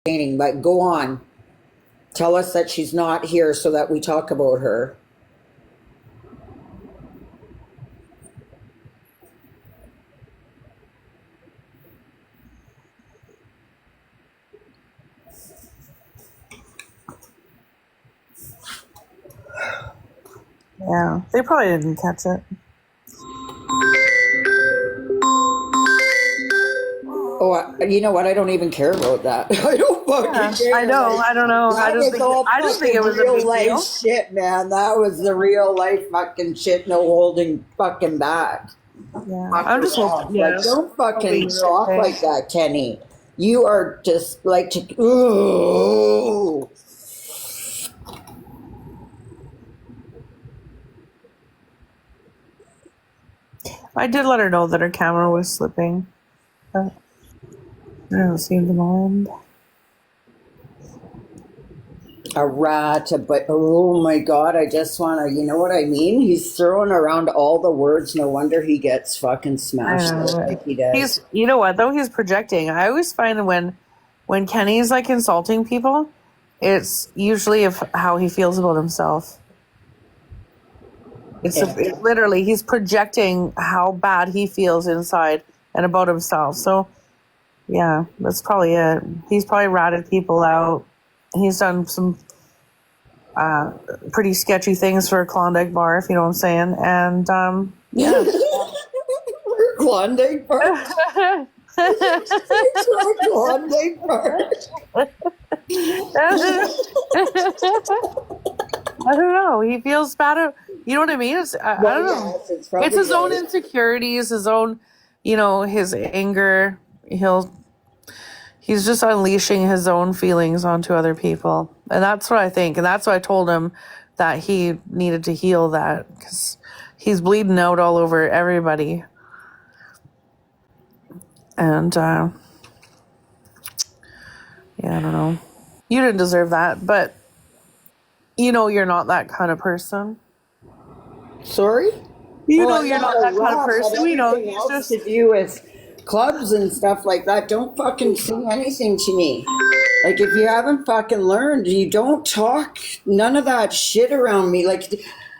entertaining, but go on. Tell us that she's not here so that we talk about her. Yeah, they probably didn't catch it. Oh, you know what? I don't even care about that. I don't fucking care. I know. Like, I don't know. that was all I just think it was a real big life deal. shit, man. That was the real life fucking shit. No holding fucking back. Yeah, Fuck I'm just off. hoping. Yeah, Like, don't fucking hoping talk you're okay. like that, Kenny. You are just like to. Ooh. I did let her know that her camera was slipping, but I don't seem to mind. A rat, but oh my god, I just want to, you know what I mean? He's throwing around all the words. No wonder he gets fucking I smashed know. out like he does. You know what though? He's projecting. I always find when Kenny's like insulting people, it's usually of how he feels about himself. It's literally he's projecting how bad he feels inside and about himself. So yeah, that's probably it. He's probably ratted people out. He's done some pretty sketchy things for a Klondike bar, if you know what I'm saying. And yeah. Klondike bar? Klondike bar? I don't know. He feels bad. You know what I mean? I don't know. Yes, It's his own right. insecurities, his own, his anger. He's just unleashing his own feelings onto other people. And that's what I think. And that's why I told him that he needed to heal that because he's bleeding out all over everybody. And, yeah, I don't know. You didn't deserve that, but you're not that kind of person. Sorry? You're not that kind of person. Everything else to do with clubs and stuff like that. Don't fucking say anything to me. Like, if you haven't fucking learned, you don't talk none of that shit around me. Like,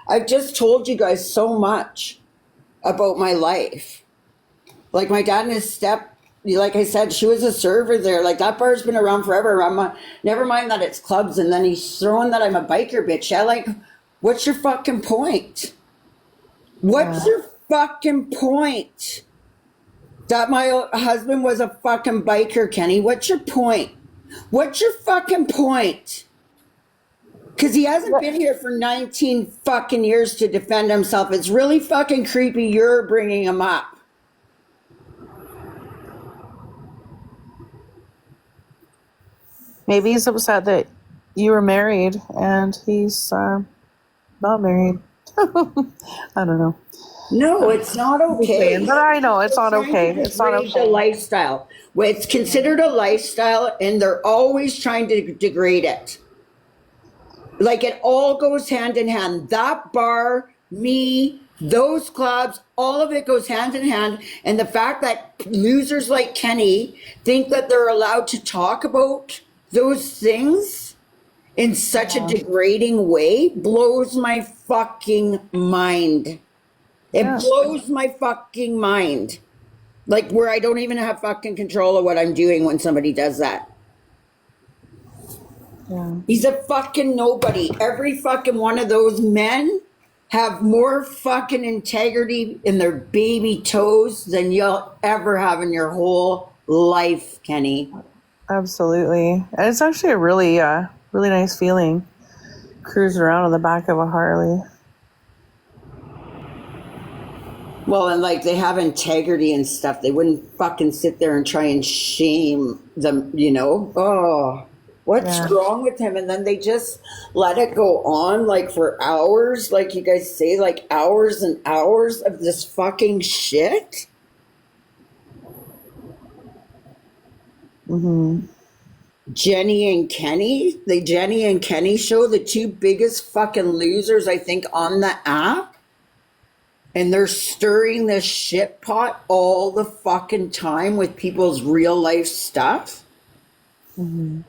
I've just told you guys so much about my life. Like, my dad and his like I said, she was a server there. Like, that bar's been around forever. Never mind that it's clubs, and then he's throwing that I'm a biker bitch. Yeah, like, what's your fucking point? What's your fucking point? That my husband was a fucking biker, Kenny. What's your point? What's your fucking point? Because he hasn't been here for 19 fucking years to defend himself. It's really fucking creepy you're bringing him up. Maybe he's upset that you were married and he's not married. I don't know. No, it's not okay. But I know it's not okay. It's not Degrade the okay. lifestyle. Well, it's considered a lifestyle, and they're always trying to degrade it. Like, it all goes hand in hand. That bar, me, those clubs, all of it goes hand in hand. And the fact that losers like Kenny think that they're allowed to talk about those things in such a degrading way blows my fucking mind. It blows my fucking mind. Like, where I don't even have fucking control of what I'm doing when somebody does that. Yeah. He's a fucking nobody. Every fucking one of those men have more fucking integrity in their baby toes than you'll ever have in your whole life, Kenny. Absolutely. And it's actually a really, really nice feeling cruising around on the back of a Harley. Well, and like, they have integrity and stuff. They wouldn't fucking sit there and try and shame them, Oh, what's wrong with him? And then they just let it go on like for hours, like you guys say, like hours and hours of this fucking shit. Mm-hmm. Jenny and Kenny, the Jenny and Kenny show, the two biggest fucking losers, I think, on the app. And they're stirring this shit pot all the fucking time with people's real life stuff. Mm-hmm.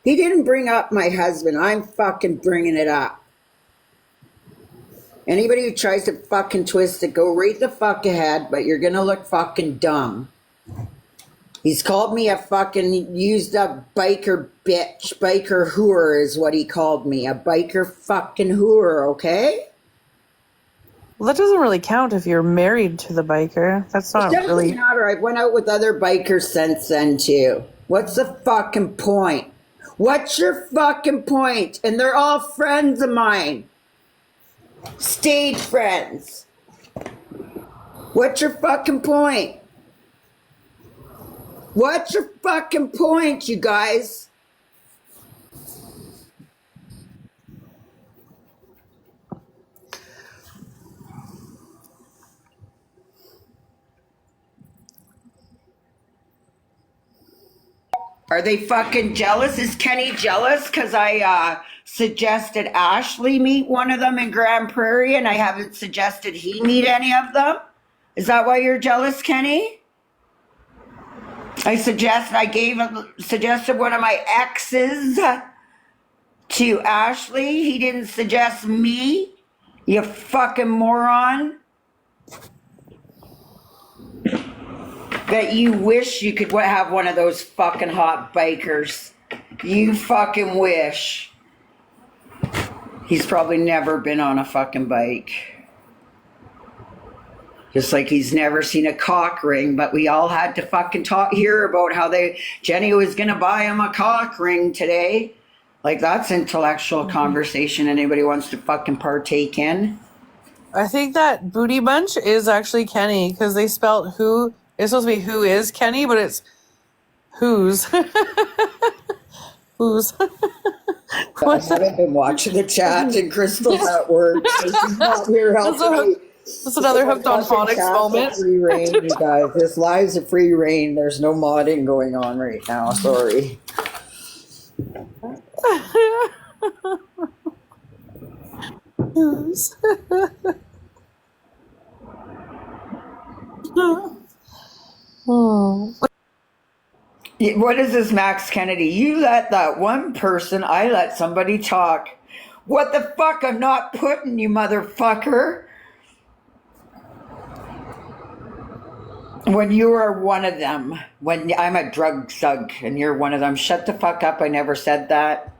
He didn't bring up my husband. I'm fucking bringing it up. Anybody who tries to fucking twist it, go right the fuck ahead, but you're gonna look fucking dumb. He's called me a fucking used up biker bitch. Biker whore is what he called me. A biker fucking whore, okay? Well, that doesn't really count if you're married to the biker. That's not It doesn't really. matter. I went out with other bikers since then too. What's the fucking point? What's your fucking point? And they're all friends of mine. Stage friends. What's your fucking point? What's your fucking point, you guys? Are they fucking jealous? Is Kenny jealous because I suggested Ashley meet one of them in Grand Prairie and I haven't suggested he meet any of them? Is that why you're jealous, Kenny? I suggested one of my exes to Ashley. He didn't suggest me. You fucking moron. That you wish you could have one of those fucking hot bikers. You fucking wish. He's probably never been on a fucking bike. Just like he's never seen a cock ring, but we all had to fucking hear about how Jenny was gonna buy him a cock ring today. Like that's intellectual conversation anybody wants to fucking partake in. I think that Booty Bunch is actually Kenny because they spelled who. It's supposed to be who is Kenny, but it's who's. Who's. I haven't been watching the chat and Crystal's at work. So she's not here helping me. That's another hooked on phonics moment. Free reign, you guys. This live's a free reign. There's no modding going on right now. Sorry. Who's. Oh. What is this, Max Kennedy? You let that one person, I let somebody talk. What the fuck? I'm not putting you, motherfucker. When you are one of them, when I'm a drug thug and you're one of them, shut the fuck up. I never said that.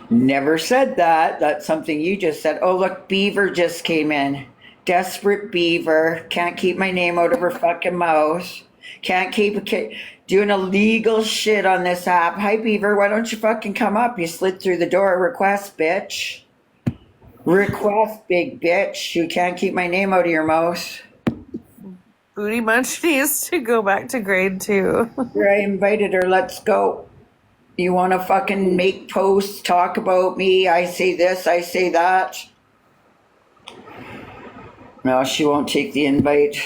Never said that. That's something you just said. Oh, look, Beaver just came in. Desperate Beaver. Can't keep my name out of her fucking mouth. Can't keep doing illegal shit on this app. Hi, Beaver. Why don't you fucking come up? You slid through the door. Request, bitch. Request, big bitch. You can't keep my name out of your mouth. Booty Bunch needs to go back to grade 2. I invited her. Let's go. You want to fucking make posts, talk about me? I say this, I say that. No, she won't take the invite.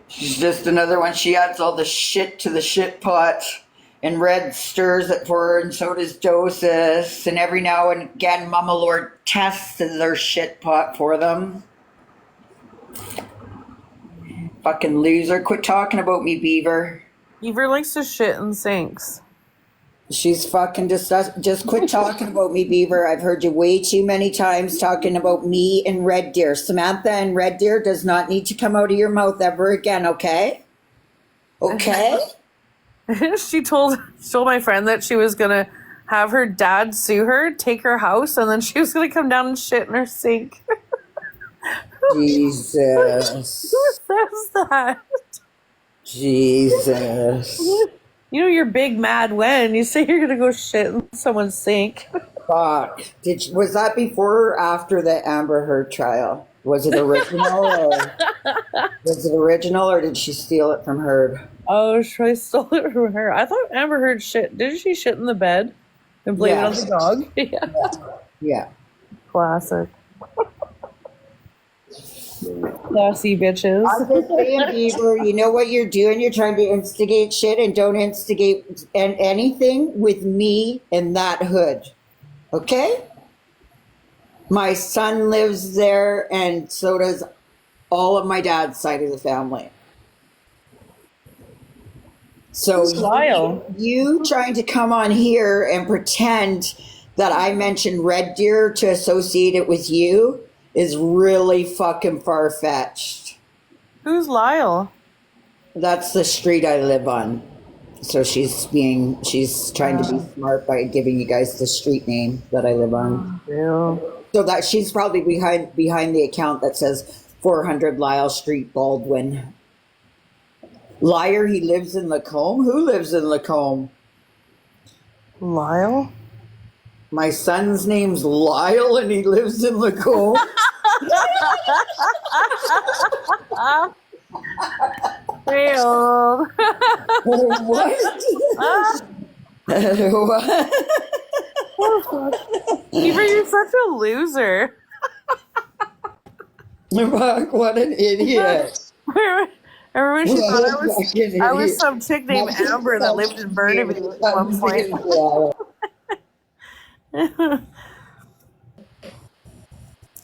She's just another one. She adds all the shit to the shit pot. And Red stirs it for her, and so does Joseph. And every now and again, Mama Lord tests their shit pot for them. Fucking loser. Quit talking about me, Beaver. Beaver likes to shit in sinks. She's fucking just quit talking about me, Beaver. I've heard you way too many times talking about me and Red Deer. Samantha and Red Deer does not need to come out of your mouth ever again, okay? Okay? She told my friend that she was gonna have her dad sue her, take her house, and then she was gonna come down and shit in her sink. Jesus. Who says that? Jesus. You know you're big mad when you say you're gonna go shit in someone's sink. Fuck. Was that before or after the Amber Heard trial? Was it original or did she steal it from Heard? Oh, Troy stole it from her. I thought Amber Heard shit. Didn't she shit in the bed and blame it on the dog? Yeah. Classic. Classy bitches. I'm just saying, Beaver, you know what you're doing? You're trying to instigate shit and don't instigate anything with me in that hood. Okay? My son lives there and so does all of my dad's side of the family. So Who's Lyle? you trying to come on here and pretend that I mentioned Red Deer to associate it with you is really fucking far-fetched. Who's Lyle? That's the street I live on. So she's trying to be smart by giving you guys the street name that I live on. Ew. So that she's probably behind the account that says 400 Lyle Street, Baldwin. Liar, he lives in Lacombe? Who lives in Lacombe? Lyle? My son's name's Lyle and he lives in Lacombe. Hey, old. What? What? Beaver, you're such a loser. Fuck, what an idiot. Remember when she thought I was Fucking idiot. some chick named Amber that lived in Burnaby at one point.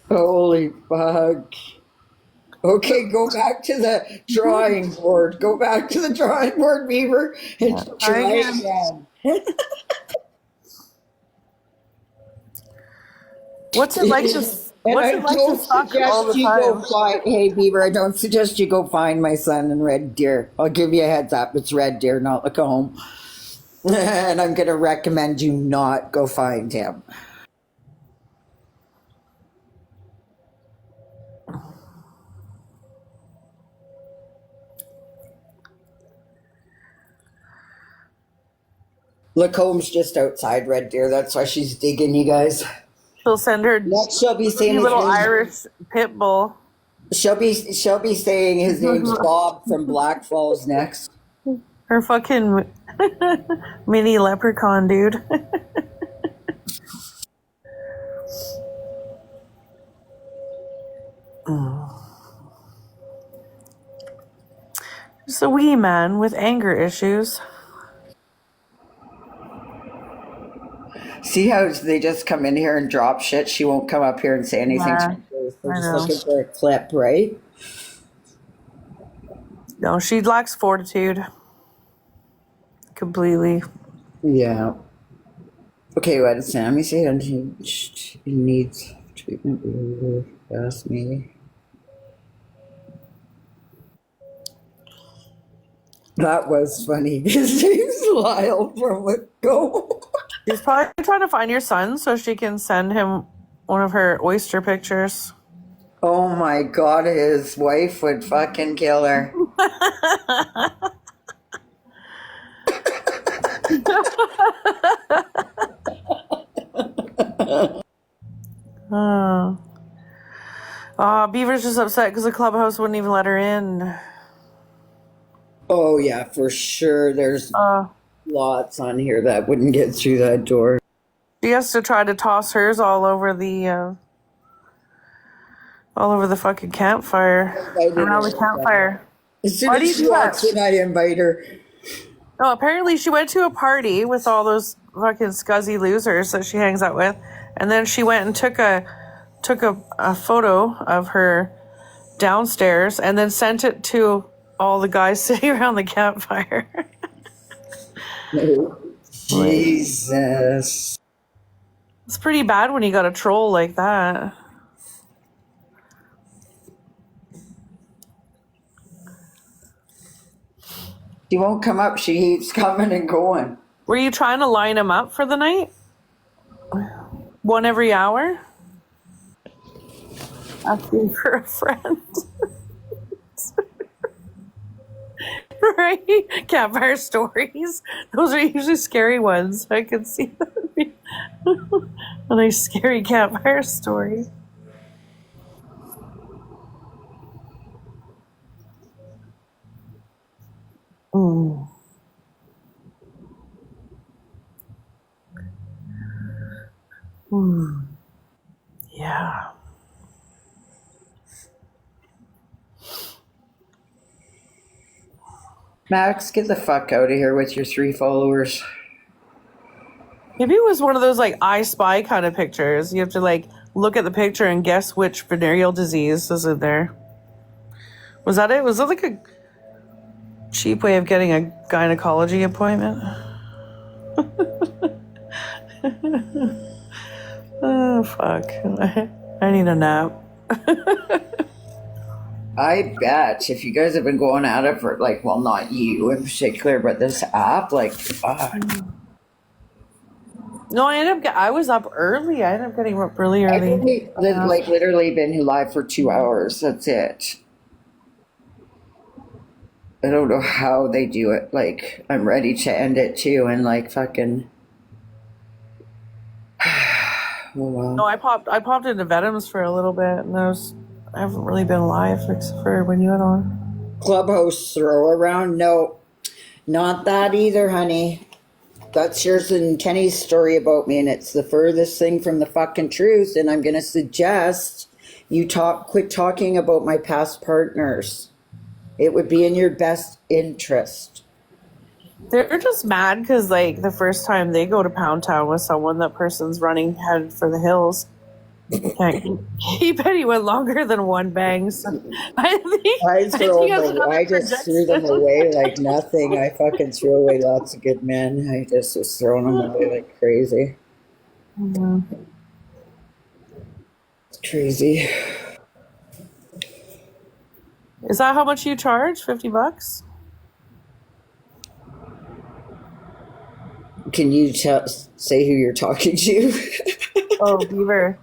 Holy fuck. Okay, go back to the drawing board. Go back to the drawing board, Beaver, and try again. What's it like to And I What's it like don't to suck all the suggest you go time? find, hey Beaver, I don't suggest you go find my son in Red Deer. I'll give you a heads up. It's Red Deer, not Lacombe. And I'm going to recommend you not go find him. Lacombe's just outside Red Deer. That's why she's digging you guys. She'll send her Next, she'll be saying his little name- Irish pit bull. She'll be saying his name's Bob from Black Falls next. Her fucking mini leprechaun, dude. Just a wee man with anger issues. See how they just come in here and drop shit? She won't come up here and say anything. Yeah, They're I just know. looking for a clip, right? No, she lacks fortitude. Completely. Yeah. Okay, what is Sammy saying? He needs treatment. Ask me. That was funny. His name's Lyle from Lithgow. She's probably trying to find your son so she can send him one of her oyster pictures. Oh my god, his wife would fucking kill her. Beaver's just upset because the clubhouse wouldn't even let her in. Oh yeah, for sure. There's lots on here that wouldn't get through that door. She has to try to toss hers all over the fucking campfire. Around the campfire. As soon Why do as you she do walks that? in, I invite her. Oh, apparently she went to a party with all those fucking scuzzy losers that she hangs out with, and then she went and took a photo of her downstairs and then sent it to all the guys sitting around the campfire. Jesus. It's pretty bad when you got a troll like that. She won't come up. She keeps coming and going. Were you trying to line him up for the night? One every hour? Asking for a friend. Right? Campfire stories. Those are usually scary ones. I can see that. A nice scary campfire story. Mm. Mm. Yeah. Max, get the fuck out of here with your 3 followers. Maybe it was one of those like I Spy kind of pictures. You have to like look at the picture and guess which venereal disease is in there. Was that it? Was it like a cheap way of getting a gynecology appointment. Oh, fuck. I need a nap. I bet if you guys have been going at it for like, well, not you in particular, but this app, like, fuck. No, I was up early. I ended up getting up really I've early. only, like literally been live for 2 hours. That's it. I don't know how they do it. Like, I'm ready to end it too, and like fucking. Oh wow. No, I popped into Vetums for a little bit, and I haven't really been live except for when you went on. Clubhouse throw around? No, not that either, honey. That's yours and Kenny's story about me, and it's the furthest thing from the fucking truth. And I'm gonna suggest you quit talking about my past partners. It would be in your best interest. They're just mad because, like, the first time they go to Pound Town with someone, that person's running head for the hills. He bet he went longer than one bang. So I just threw them away like nothing. I fucking threw away lots of good men. I just was throwing them away like crazy. Mm-hmm. It's crazy. Is that how much you charge? $50? Can you say who you're talking to? Oh, Beaver.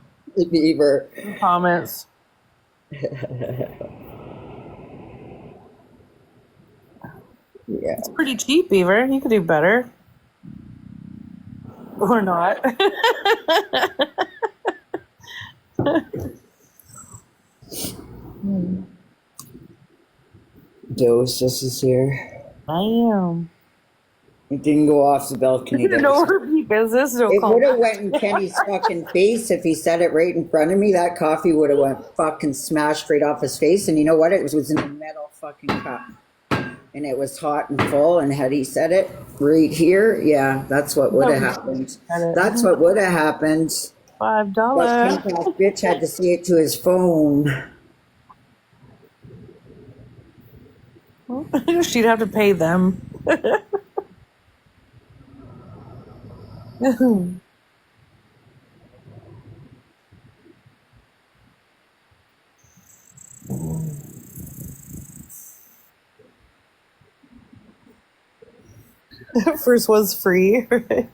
Beaver. Comments. Yeah. It's pretty cheap, Beaver. You could do better. Or not. Dose, this is here. I am. It didn't go off the balcony. No repeat business. No it call would have back. went in Kenny's fucking face if he said it right in front of me. That coffee would have went fucking smashed right off his face. And you know what? It was in a metal fucking cup. And it was hot and full. And had he said it right here, yeah, that's what would have happened. That's what would have happened. $5. That bitch had to say it to his phone. She'd have to pay them. First was free. Right?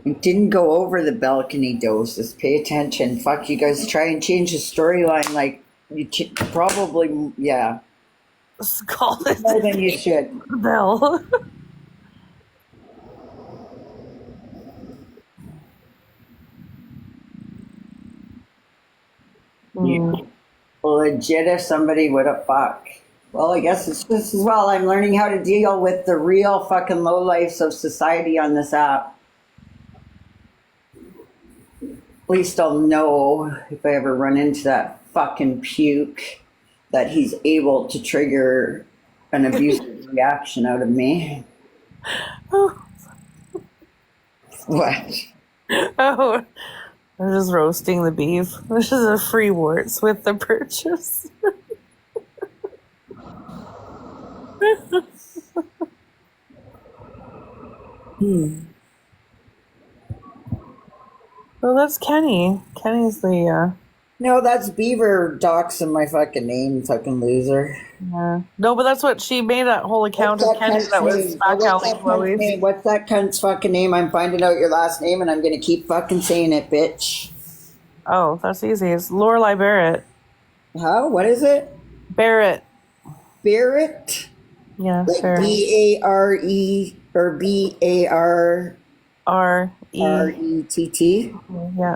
It didn't go over the balcony doses. Pay attention. Fuck, you guys try and change the storyline like you probably, yeah. Call it More than you should. Bell. Yeah. Legit, if somebody would have fucked. Well, I guess it's just as well. I'm learning how to deal with the real fucking lowlifes of society on this app. At least I'll know if I ever run into that fucking puke that he's able to trigger an abusive reaction out of me. What? Oh, I'm just roasting the beef. This is a free warts with the purchase. Well, that's Kenny. Kenny's the, No, that's Beaver doxing my fucking name, fucking loser. No, but that's what she made that whole account of Kenny that was back alley Chloe. What's that cunt's fucking name? I'm finding out your last name and I'm gonna keep fucking saying it, bitch. Oh, that's easy. It's Lorelai Barrett. How? What is it? Barrett. Barrett? Yeah, Like Barrett. B-A-R-E or B-A-R... R-E. R-E-T-T? Yeah.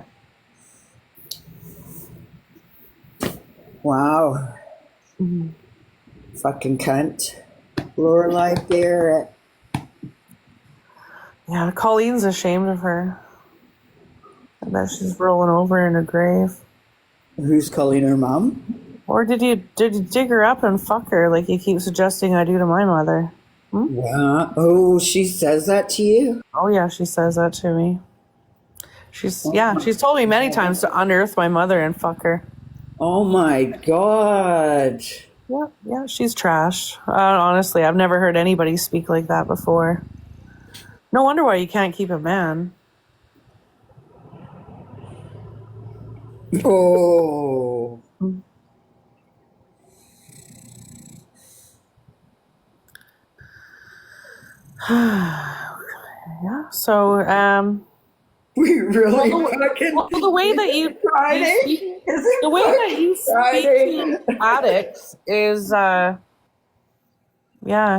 Wow. Mm-hmm. Fucking cunt. Lorelai Barrett. Yeah, Colleen's ashamed of her. I bet she's rolling over in her grave. Who's calling her mom? Or did you dig her up and fuck her like you keep suggesting I do to my mother? Wow. Oh, she says that to you? Oh yeah, she says that to me. She's told me many times to unearth my mother and fuck her. Oh my God. Yeah, yeah, she's trash. Honestly, I've never heard anybody speak like that before. No wonder why you can't keep a man. Oh. Yeah. So, We really well, fucking. the way that Is it Friday? Is it the way that fucking you speak Friday? to addicts is, yeah.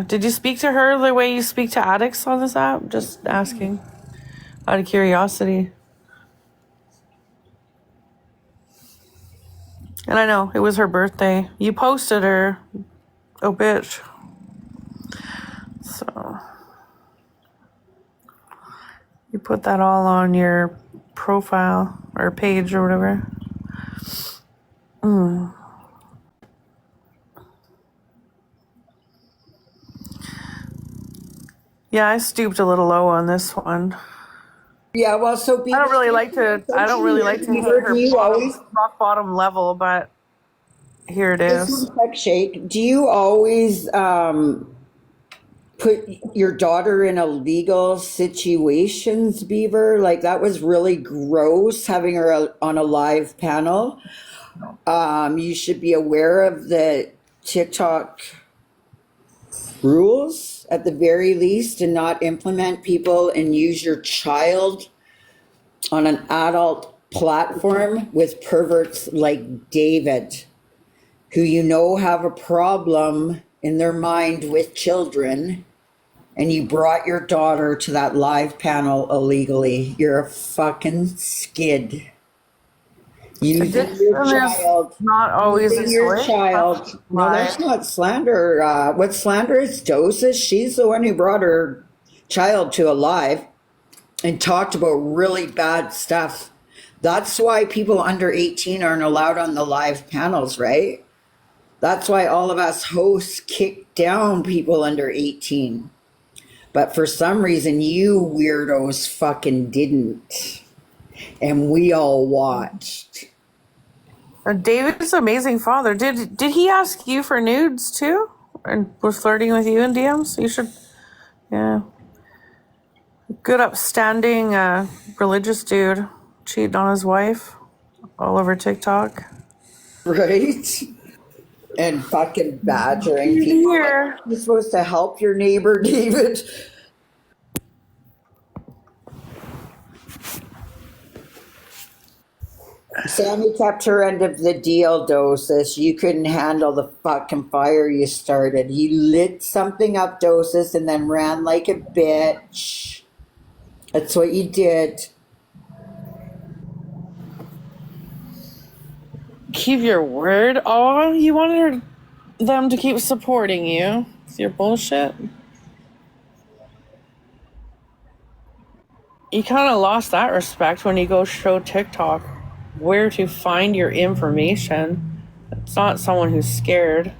Did you speak to her the way you speak to addicts on this app? Just asking out of curiosity. And I know it was her birthday. You posted her. Oh, bitch. So you put that all on your profile or page or whatever. Yeah, I stooped a little low on this one. Yeah, well, so I don't really like to. I don't really like to hit her do you always rock bottom level, but here it just is. one sec, Shake? Do you always put your daughter in illegal situations, Beaver? Like that was really gross having her on a live panel. You should be aware of the TikTok rules at the very least and not implement people and use your child on an adult platform with perverts like David, who you know have a problem in their mind with children, and you brought your daughter to that live panel illegally. You're a fucking skid. Using your Addiction is child. not always a Using your choice. child. No, Why? that's not slander. What slander is doses? She's the one who brought her child to a live and talked about really bad stuff. That's why people under 18 aren't allowed on the live panels, right? That's why all of us hosts kick down people under 18. But for some reason, you weirdos fucking didn't. And we all watched. David's an amazing father. Did he ask you for nudes too, and was flirting with you in DMs? You should, yeah. Good upstanding religious dude cheating on his wife all over TikTok. Right? And fucking badgering people. Here. You're supposed to help your neighbor, David. Sammy kept her end of the deal, Dosis. You couldn't handle the fucking fire you started. You lit something up, Dosis, and then ran like a bitch. That's what you did. Keep your word. Oh, you wanted them to keep supporting you with your bullshit. You kind of lost that respect when you go show TikTok where to find your information. It's not someone who's scared.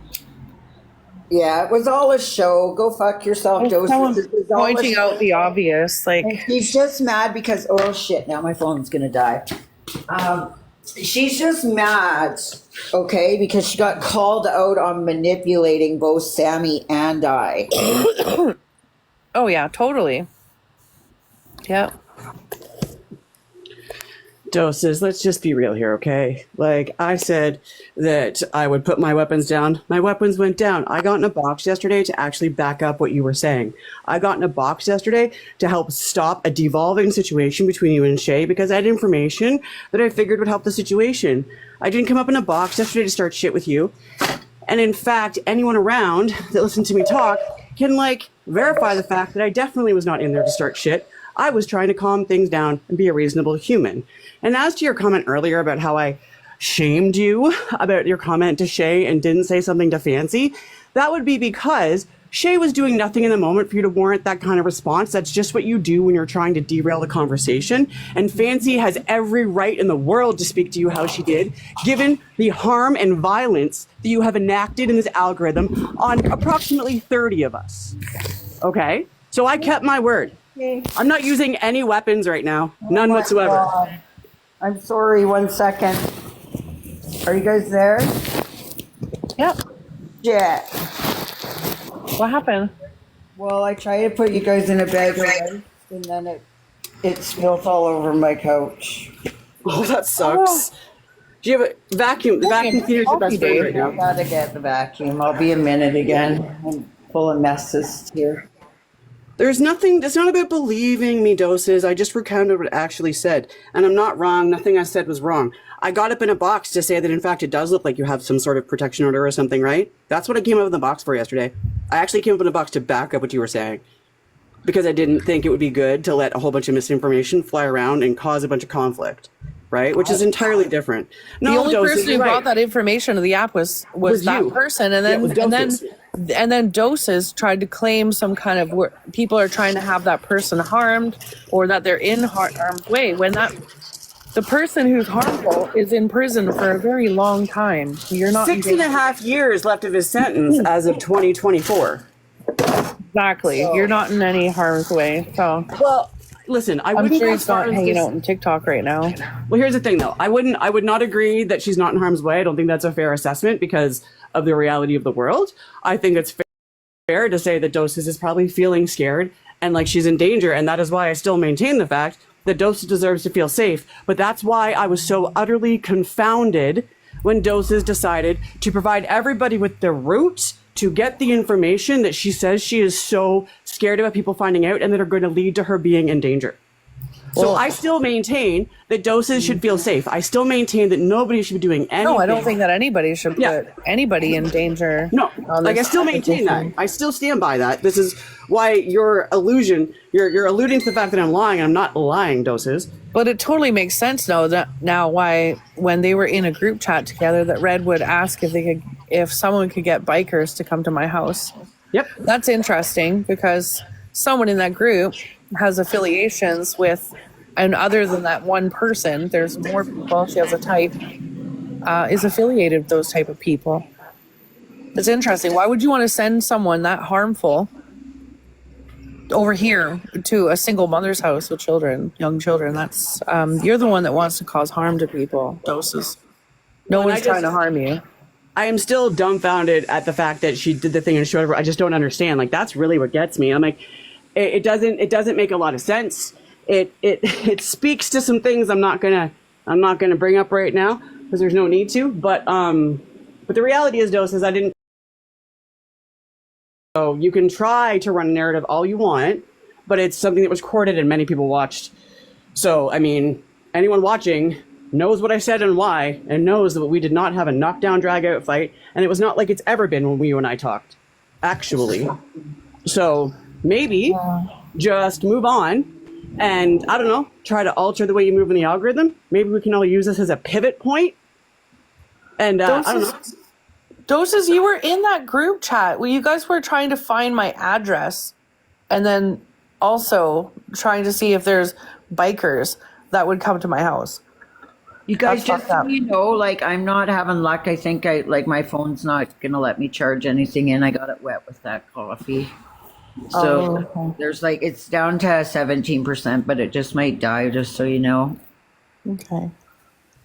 Yeah, it was all a show. Go fuck yourself, Dosis. Someone It was all a pointing show. out the obvious, like, And she's just mad because, oh shit, now my phone's gonna die. She's just mad, okay, because she got called out on manipulating both Sammy and I. oh yeah, totally. Yeah. Doses, let's just be real here, okay? Like, I said that I would put my weapons down. My weapons went down. I got in a box yesterday to actually back up what you were saying. I got in a box yesterday to help stop a devolving situation between you and Shay because I had information that I figured would help the situation. I didn't come up in a box yesterday to start shit with you. And in fact, anyone around that listened to me talk can, like, verify the fact that I definitely was not in there to start shit. I was trying to calm things down and be a reasonable human. And as to your comment earlier about how I shamed you about your comment to Shay and didn't say something to Fancy, that would be because Shay was doing nothing in the moment for you to warrant that kind of response. That's just what you do when you're trying to derail the conversation. And Fancy has every right in the world to speak to you how she did, given the harm and violence that you have enacted in this algorithm on approximately 30 of us. Okay? So I kept my word. I'm not using any weapons right now. None whatsoever. I'm sorry, 1 second. Are you guys there? Yep. Yeah. What happened? Well, I tried to put you guys in a bag of rice, and then it spilled all over my couch. Oh, that sucks. Do you have a vacuum? The vacuum cleaner's your best friend right I now. gotta get the vacuum. I'll be a minute again. I'm full of messes here. There's nothing, it's not about believing me, Doses. I just recounted what I actually said. And I'm not wrong. Nothing I said was wrong. I got up in a box to say that, in fact, it does look like you have some sort of protection order or something, right? That's what I came up in the box for yesterday. I actually came up in a box to back up what you were saying. Because I didn't think it would be good to let a whole bunch of misinformation fly around and cause a bunch of conflict, right? Which is entirely different. No, The only Doses, person who you're right. brought that information to the app was that you. person, and Yeah, it then was and then Doses. and then Doses tried to claim some kind of people are trying to have that person harmed or that they're in harm's way when the person who's harmful is in prison for a very long time. You're not 6.5 years left of his sentence as of 2024. exactly. You're not in any harm's way. So Well, listen, I I'm wouldn't sure go he's as far not as hanging to out on TikTok right now. Well, here's the thing, though. I would not agree that she's not in harm's way. I don't think that's a fair assessment because of the reality of the world. I think it's fair to say that Doses is probably feeling scared and like she's in danger, and that is why I still maintain the fact that Doses deserves to feel safe. But that's why I was so utterly confounded when Doses decided to provide everybody with the route to get the information that she says she is so scared about people finding out and that are going to lead to her being in danger. So I still maintain that Doses should feel safe. I still maintain that nobody should be doing anything. No, I don't think that anybody should put Yeah. anybody in danger. No, on like I this still maintain that. application. I still stand by that. This is why you're alluding to the fact that I'm lying. I'm not lying, Doses. But it totally makes sense now why when they were in a group chat together that Red would ask if someone could get bikers to come to my house. Yep. That's interesting because someone in that group has affiliations with, and other than that one person, there's more people. She has a type, is affiliated with those type of people. It's interesting. Why would you want to send someone that harmful over here to a single mother's house with children, young children? That's you're the one that wants to cause harm to people. Doses. No Well, one's trying to harm you. I am still dumbfounded at the fact that she did the thing and showed her. I just don't understand. Like that's really what gets me. I'm like, it doesn't make a lot of sense. It speaks to some things I'm not gonna bring up right now because there's no need to. But the reality is, Doses, I didn't. So you can try to run a narrative all you want, but it's something that was recorded and many people watched. So I mean, anyone watching knows what I said and why, and knows that we did not have a knockdown drag out fight, and it was not like it's ever been when you and I talked, actually. So maybe just move on and, I don't know, try to alter the way you move in the algorithm. Maybe we can all use this as a pivot point. And I don't know. Doses, you were in that group chat where you guys were trying to find my address and then also trying to see if there's bikers that would come to my house. You guys, That's just fucked up. so you know, like I'm not having luck. I think my phone's not gonna let me charge anything in. I got it wet with that coffee. So okay. there's it's down to 17%, but it just might die, just so you know. Okay.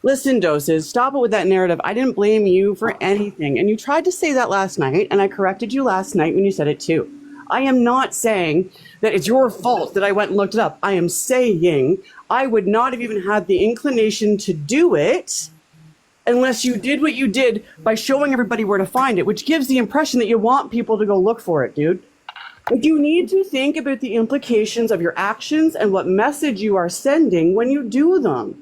Listen, Doses, stop it with that narrative. I didn't blame you for anything. And you tried to say that last night, and I corrected you last night when you said it too. I am not saying that it's your fault that I went and looked it up. I am saying I would not have even had the inclination to do it unless you did what you did by showing everybody where to find it, which gives the impression that you want people to go look for it, dude. Like, you need to think about the implications of your actions and what message you are sending when you do them.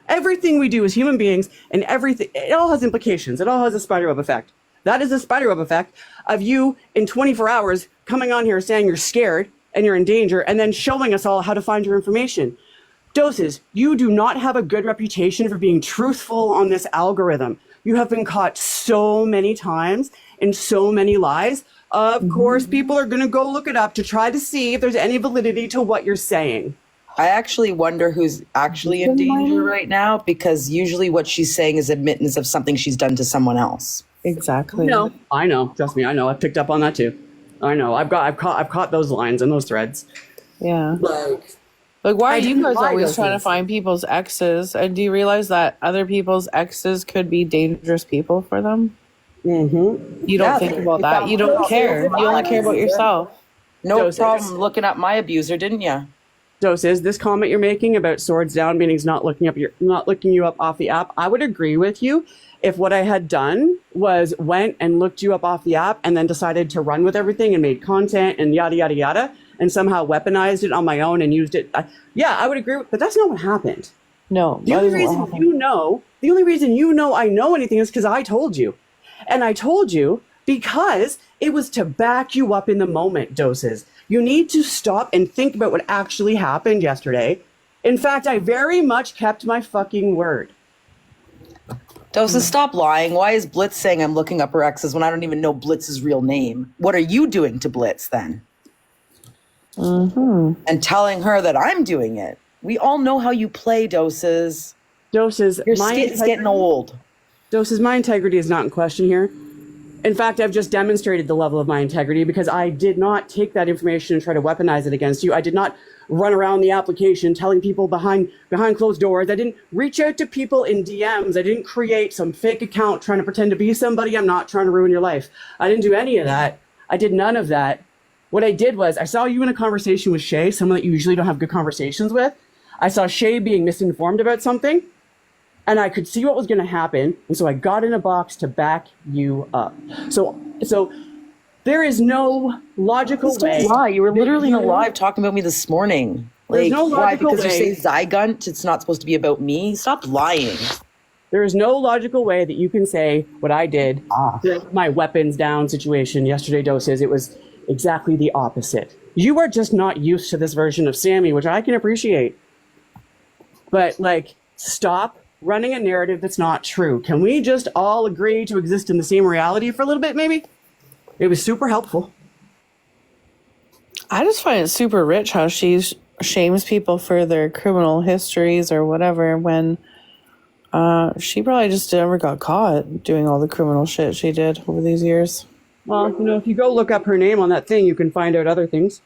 Everything we do as human beings and everything, it all has implications. It all has a spiderweb effect. That is the spiderweb effect of you in 24 hours coming on here saying you're scared and you're in danger and then showing us all how to find your information. Doses, you do not have a good reputation for being truthful on this algorithm. You have been caught so many times in so many lies. Of course, people are going to go look it up to try to see if there's any validity to what you're saying. I actually wonder who's actually in danger right now because usually what she's saying is admittance of something she's done to someone else. Exactly. No, I know. Trust me, I know. I've picked up on that too. I know. I've caught those lines and those threads. Yeah. Like, Like, why I are you didn't guys lie, always trying to Doses. find people's exes? And do you realize that other people's exes could be dangerous people for them? Mm-hmm. You don't Yeah, think they about that. found You don't those care. in You only my care about abuser. yourself. No Doses. problem looking up my abuser, didn't you? Doses, this comment you're making about swords down, meaning not looking you up off the app, I would agree with you if what I had done was went and looked you up off the app and then decided to run with everything and made content and yada yada yada and somehow weaponized it on my own and used it. Yeah, I would agree with, but that's not what happened. No. The that only isn't what reason happened. you know I know anything is because I told you. And I told you because it was to back you up in the moment, Doses. You need to stop and think about what actually happened yesterday. In fact, I very much kept my fucking word. Doses, stop lying. Why is Blitz saying I'm looking up her exes when I don't even know Blitz's real name? What are you doing to Blitz then? And telling her that I'm doing it. We all know how you play, Doses. Doses, Your skin's getting old. Doses, my integrity is not in question here. In fact, I've just demonstrated the level of my integrity because I did not take that information and try to weaponize it against you. I did not run around the application telling people behind closed doors. I didn't reach out to people in DMs. I didn't create some fake account trying to pretend to be somebody. I'm not trying to ruin your life. I didn't do any of that. I did none of that. What I did was I saw you in a conversation with Shay, someone that you usually don't have good conversations with. I saw Shay being misinformed about something. And I could see what was going to happen, and so I got in a box to back you up. So there is no logical way. Don't lie. You were literally in a live talking about me this morning. There's Like, no why? logical Because way. you say Zygunt, it's not supposed to be about me? Stop lying. There is no logical way that you can say what I did. My weapons down situation yesterday, Doses. It was exactly the opposite. You are just not used to this version of Sammy, which I can appreciate. But like, stop running a narrative that's not true. Can we just all agree to exist in the same reality for a little bit, maybe? It was super helpful. I just find it super rich how she shames people for their criminal histories or whatever when she probably just never got caught doing all the criminal shit she did over these years. Well, if you go look up her name on that thing, you can find out other things.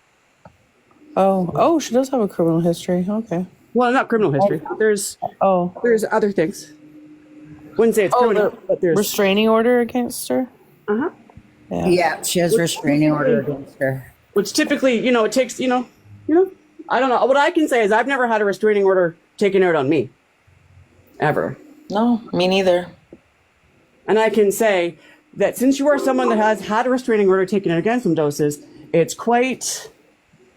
Oh, she does have a criminal history. Okay. Well, not criminal history. There's other things. Wouldn't say it's criminal, but there's restraining order against her. Uh-huh. Yeah, she has restraining order against her. Which typically, it takes, I don't know. What I can say is I've never had a restraining order taken out on me. Ever. No, me neither. And I can say that since you are someone that has had a restraining order taken out against them, Doses, it's quite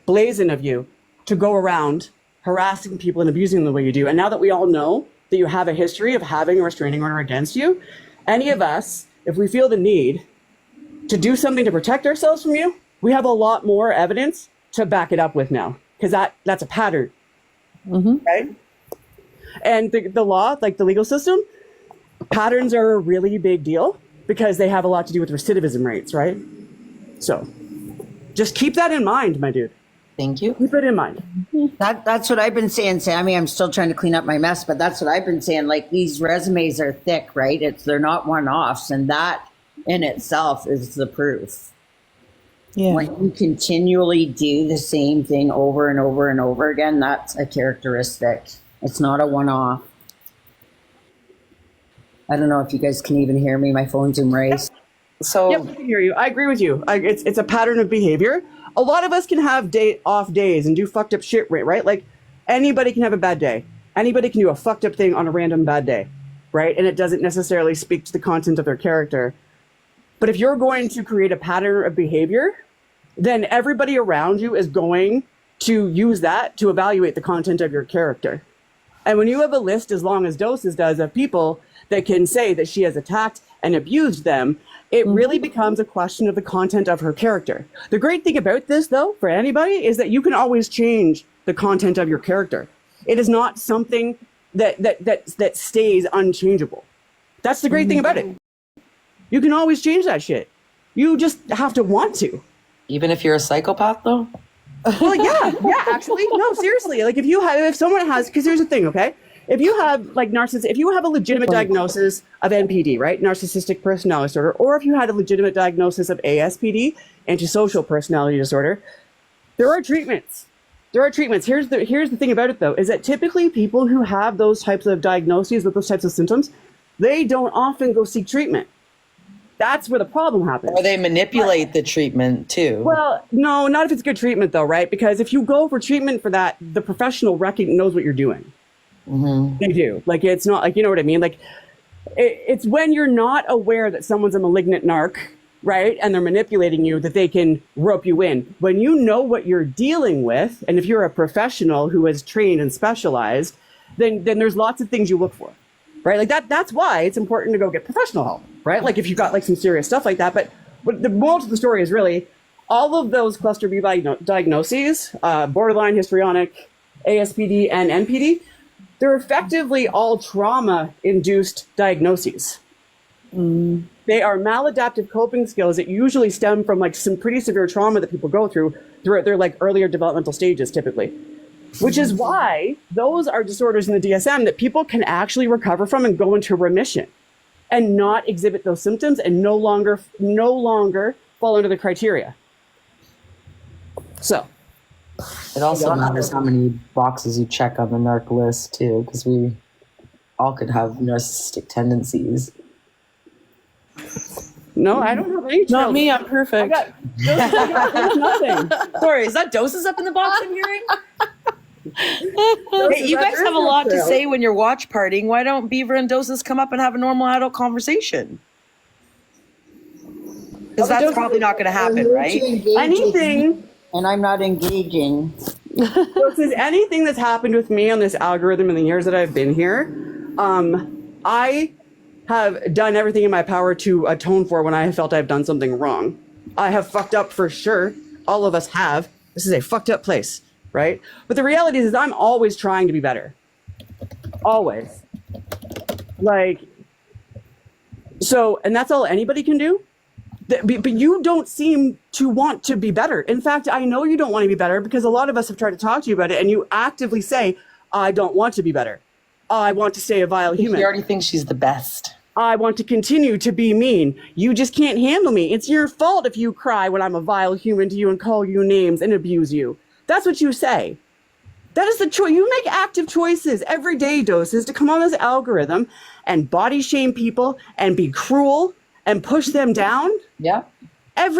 blazing of you to go around harassing people and abusing them the way you do. And now that we all know that you have a history of having a restraining order against you, any of us, if we feel the need to do something to protect ourselves from you, we have a lot more evidence to back it up with now. Because that's a pattern. Right? And the law, like the legal system, patterns are a really big deal because they have a lot to do with recidivism rates, right? So just keep that in mind, my dude. Thank you. Keep it in mind. That's what I've been saying, Sammy. I'm still trying to clean up my mess, but that's what I've been saying. Like, these resumes are thick, right? They're not one-offs, and that in itself is the proof. Yeah. When you continually do the same thing over and over and over again, that's a characteristic. It's not a one-off. I don't know if you guys can even hear me. My phone's in race. So Yep, I can hear you. I agree with you. It's a pattern of behavior. A lot of us can have off days and do fucked up shit, right? Like, anybody can have a bad day. Anybody can do a fucked up thing on a random bad day, right? And it doesn't necessarily speak to the content of their character. But if you're going to create a pattern of behavior, then everybody around you is going to use that to evaluate the content of your character. And when you have a list as long as Doses does of people that can say that she has attacked and abused them, it really becomes a question of the content of her character. The great thing about this, though, for anybody, is that you can always change the content of your character. It is not something that stays unchangeable. That's the great thing about it. You can always change that shit. You just have to want to. even if you're a psychopath, though? Well, yeah, actually, no, seriously. Like, if someone has, because here's the thing, okay? If you have if you have a legitimate diagnosis of NPD, right, narcissistic personality disorder, or if you had a legitimate diagnosis of ASPD, antisocial personality disorder, there are treatments. There are treatments. Here's the thing about it though, is that typically people who have those types of diagnoses with those types of symptoms, they don't often go seek treatment. That's where the problem happens. Or they manipulate the treatment too. Well, no, not if it's good treatment though, right? Because if you go for treatment for that, the professional knows what you're doing. They do. Like, it's not like, you know what I mean? Like, it's when you're not aware that someone's a malignant narc, right? And they're manipulating you that they can rope you in. When you know what you're dealing with, and if you're a professional who is trained and specialized, then there's lots of things you look for, right? Like that's why it's important to go get professional help, right? Like if you've got like some serious stuff like that. But the moral of the story is really all of those cluster B diagnoses, borderline, histrionic, ASPD, and NPD, they're effectively all trauma-induced diagnoses. They are maladaptive coping skills that usually stem from like some pretty severe trauma that people go through throughout their like earlier developmental stages typically, which is why those are disorders in the DSM that people can actually recover from and go into remission and not exhibit those symptoms and no longer fall under the criteria. So It also matters how many boxes you check on the narc list too, because we all could have narcissistic tendencies. no, I don't have any. Not me. I'm perfect. There's nothing. Sorry, is that doses up in the box I'm hearing? Hey, you guys have a lot to say when you're watch partying. Why don't Beaver and Doses come up and have a normal adult conversation? Because that's probably not going to happen, right? Anything. And I'm not engaging. So if there's anything that's happened with me on this algorithm in the years that I've been here, I have done everything in my power to atone for when I have felt I've done something wrong. I have fucked up for sure. All of us have. This is a fucked up place, right? But the reality is I'm always trying to be better. Always. Like, so, and that's all anybody can do. But you don't seem to want to be better. In fact, I know you don't want to be better because a lot of us have tried to talk to you about it and you actively say, I don't want to be better. I want to stay a vile human. She already thinks she's the best. I want to continue to be mean. You just can't handle me. It's your fault if you cry when I'm a vile human to you and call you names and abuse you. That's what you say. That is the choice. You make active choices every day, Doses, to come on this algorithm and body shame people and be cruel and push them down. Yeah. Every